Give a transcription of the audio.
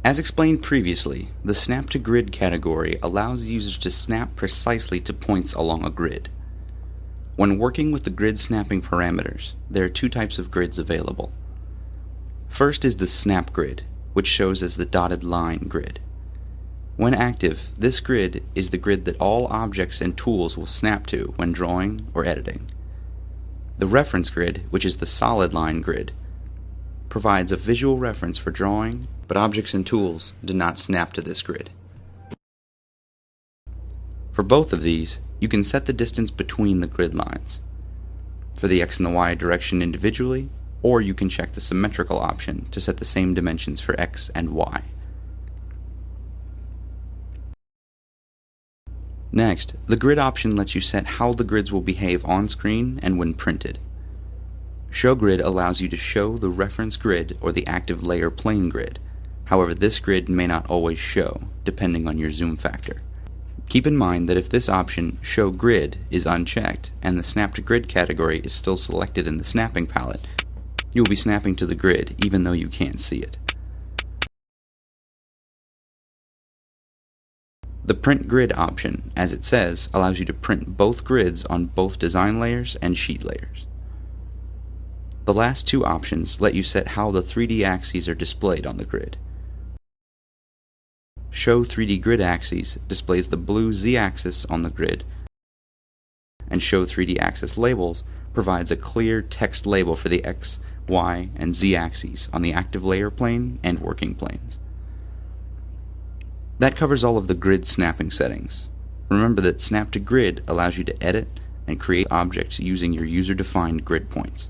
As explained previously, the Snap to Grid category allows users to snap precisely to points along a grid. When working with the grid snapping parameters, there are two types of grids available. First is the Snap Grid, which shows as the dotted line grid. When active, this grid is the grid that all objects and tools will snap to when drawing or editing. The Reference Grid, which is the solid line grid, provides a visual reference for drawing, but objects and tools do not snap to this grid. For both of these, you can set the distance between the grid lines. For the X and the Y direction individually, or you can check the symmetrical option to set the same dimensions for X and Y. Next, the Grid option lets you set how the grids will behave on screen and when printed. Show Grid allows you to show the reference grid or the active layer plane grid. However, this grid may not always show, depending on your zoom factor. Keep in mind that if this option, Show Grid, is unchecked, and the Snap to Grid category is still selected in the snapping palette, you will be snapping to the grid even though you can't see it. The Print Grid option, as it says, allows you to print both grids on both design layers and sheet layers. The last two options let you set how the 3D axes are displayed on the grid. Show 3D Grid Axes displays the blue Z-axis on the grid, and Show 3D Axis Labels provides a clear text label for the X, Y, and Z axes on the active layer plane and working planes. That covers all of the grid snapping settings. Remember that Snap to Grid allows you to edit and create objects using your user-defined grid points.